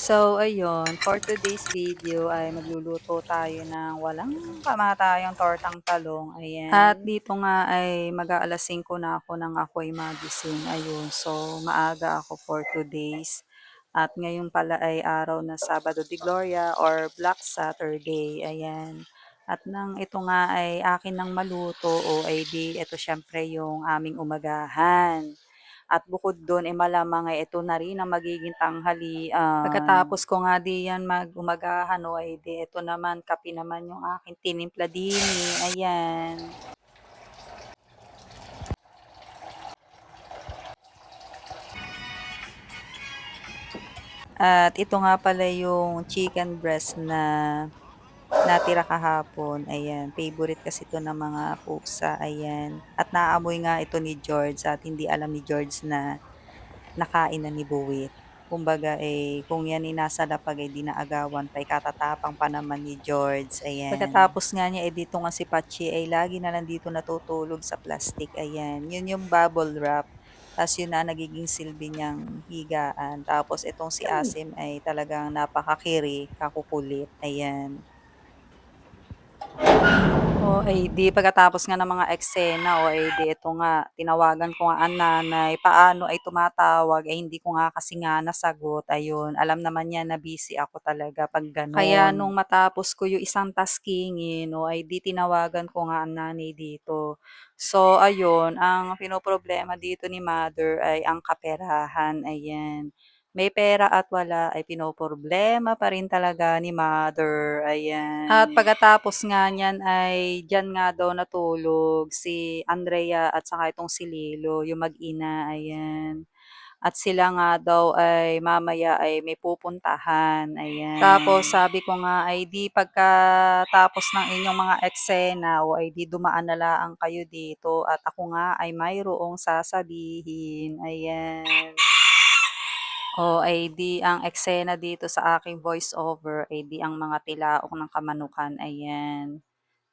So ayun, for today's video ay magluluto tayo ng walang kamatayang tortang talong, ayan. At dito nga ay mag-aalas 5 na ako nang ako'y magising, ayun. So maaga ako for today's. At ngayon pala ay araw na Sabado de Gloria or Black Saturday, ayan. At nang ito nga ay akin ng maluto o ay di ito syempre yung aming umagahan. At bukod dun, malamang ay ito na rin ang magiging tanghalian. Pagkatapos ko nga di yan mag-umagahan o ay di ito naman, kape naman yung aking tinimpla dini, ayan. At ito nga pala yung chicken breast na natira kahapon, ayan. Favorite kasi ito ng mga pusa, ayan. At naamoy nga ito ni George at hindi alam ni George na nakain na ni Buwit. Kumbaga, kung yan nasa lapag ay dinaagawan pa, katatapang pa naman ni George, ayan. Pagkatapos nga niya, dito nga si Pachi ay lagi na lang dito natutulog sa plastic, ayan. Yun yung bubble wrap. Tapos yun na nagiging silbi niyang higaan. Tapos itong si Asim ay talagang napakakiri, kakukulit, ayan. O ay di pagkatapos nga ng mga eksena o ay di ito nga, tinawagan ko nga ang nanay, paano ay tumatawag, ay hindi ko nga kasi nga nasagot, ayun. Alam naman niya na busy ako talaga 'pag gano'n. Kaya nung matapos ko yung isang taskingin o ay di tinawagan ko nga ang nanay dito. So ayun, ang pinoproblema dito ni mother ay ang kaperahan, ayan. May pera at wala ay pinoproblema pa rin talaga ni mother, ayan. At pagkatapos nga niyan ay diyan nga daw natulog si Andrea at saka itong si Lilo, yung mag-ina, ayan. At sila nga daw ay mamaya ay may pupuntahan, ayan. Tapos sabi ko nga ay di pagkatapos ng inyong mga eksena o ay di dumaan na lang kayo dito at ako nga ay mayroong sasabihin, ayan. O ay di ang eksena dito sa aking voice over ay di ang mga tilaok ng kamanukan, ayan,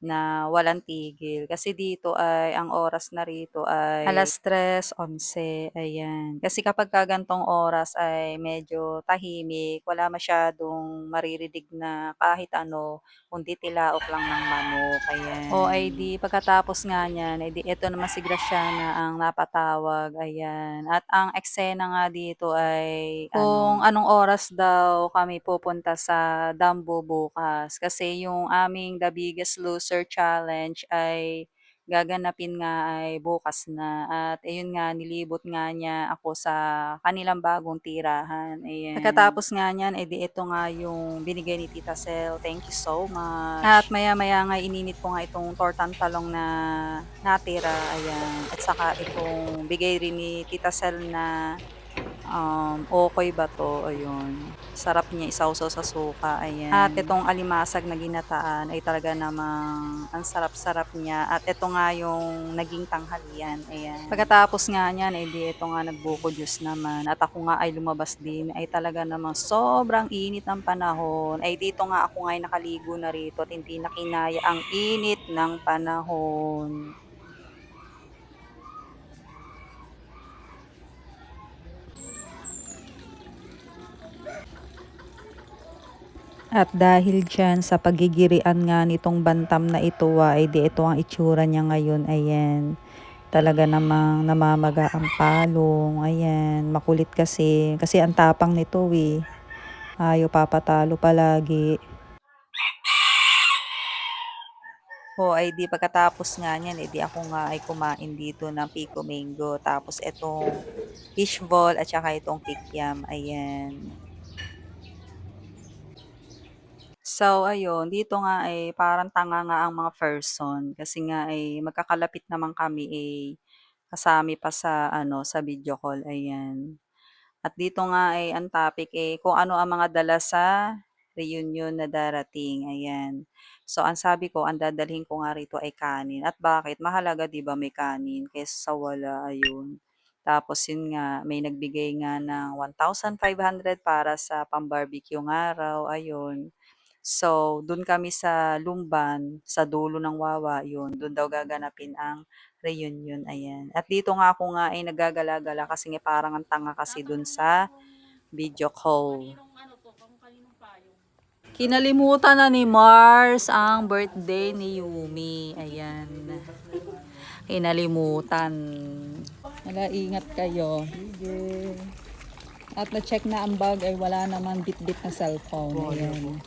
na walang tigil. Kasi dito ay ang oras na rito ay 3:11, ayan. Kasi kapagka gan'tong oras ay medyo tahimik, wala masyadong maririnig na kahit ano, kundi tilaok lang ng manok, ayan. O ay di pagkatapos nga niyan, ay di eto naman si Graciana ang napatawag, ayan. At ang eksena nga dito ay kung anong oras daw kami pupunta sa Dambu bukas. Kasi yung aming The Biggest Loser Challenge ay gaganapin nga ay bukas na. At ayun nga, nilibot nga niya ako sa kanilang bagong tirahan. Ayan. Pagkatapos nga niyan, edi ito nga yung binigay ni Tita Sel. Thank you so much. At maya-maya nga ininit ko nga itong tortang talong na natira. Ayan. At saka itong bigay rin ni Tita Sel na okey ba 'to, ayun. Sarap niya isawsaw sa suka, ayan. At itong alimasag na ginataan ay talaga namang ang sarap-sarap niya at ito nga yung naging tanghalian, ayan. Pagkatapos nga niyan, eh, di ito nga nagbuko juice naman at ako nga ay lumabas din ay talaga namang sobrang init ng panahon. Ay dito nga ako nga'y nakaligo na rito at hindi na kinaya ang init ng panahon. At dahil diyan sa pagigirian nga nitong bantam na ito, ay di ito ang itsura niya ngayon, ayan. Talaga namang namamaga ang palong, ayan. Makulit kasi ang tapang nito eh. Ayaw papatalo palagi. O ay di pagkatapos nga niyan, di ako nga ay kumain dito ng pico mango. Tapos itong fishball at saka itong kikiam, ayan. So ayun, dito nga ay parang tanga nga ang mga person kasi nga ay magkakalapit naman kami, kasami pa sa ano, sa video call, ayan. At dito nga ay ang topic, kung ano ang mga dala sa reunion na darating, ayan. So ang sabi ko, ang dadalhin ko nga rito ay kanin at bakit mahalaga 'di ba may kanin kaysa sa wala, ayun. Tapos yun nga, may nagbigay nga ng 1,500 para sa pam-barbecue nga raw, ayun. So, dun kami sa Lumban, sa dulo ng Wawa, yun, dun daw gaganapin ang reunion, ayan. At dito nga ako nga ay naggagala-gala kasi nga parang ang tanga kasi dun sa video call. Kinalimutan na ni Mars ang birthday ni Yumi. Ayan. Kinalimutan. Wala, ingat kayo. Sige. At na-check na ang bag ay wala naman bit-bit na cellphone. Ayan.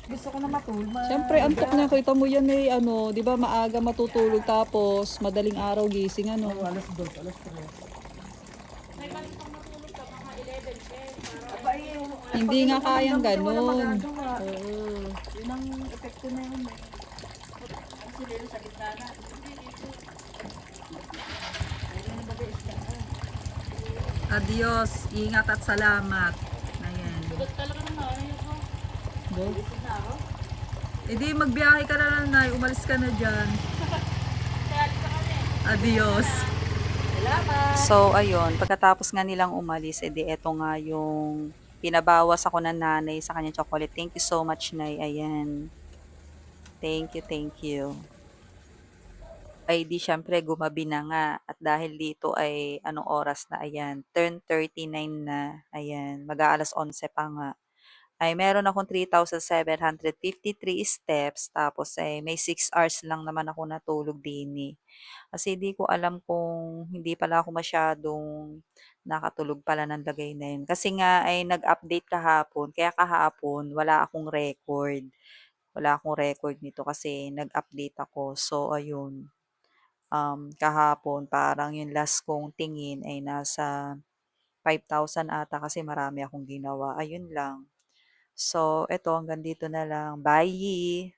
Gusto ko na matulog. Siyempre, antok na. Kita mo yan eh, ano, di ba maaga matutulog tapos madaling araw gising, ano. Alas 2, alas 3. Hindi nga kayang Wala ganun. magagawa. Oo. Yun ang epekto na yun eh. Adios. Ingat at salamat. Ayan. Go. E di magbiyahe ka na lang, Nay. Umalis ka na dyan. Adios. So, ayun. Pagkatapos nga nilang umalis, edi eto nga yung pinabawas ako ng nanay sa kanya chocolate. Thank you so much, Nay. Ayan. Thank you, thank you. Ay di syempre gumabi na nga at dahil dito ay anong oras na, ayan, 10:39 na, ayan, mag-aalas 11 pa nga. Ay meron akong 3,753 steps tapos ay may 6 hours lang naman ako natulog din eh. Kasi di ko alam kung hindi pala ako masyadong nakatulog pala ng lagay na yun. Kasi nga ay nag-update kahapon, kaya kahapon wala akong record. Wala akong record nito kasi nag-update ako. So ayun, kahapon parang yung last kong tingin ay nasa 5,000 ata kasi marami akong ginawa. Ayun lang. So, eto hanggang dito na lang. Bye!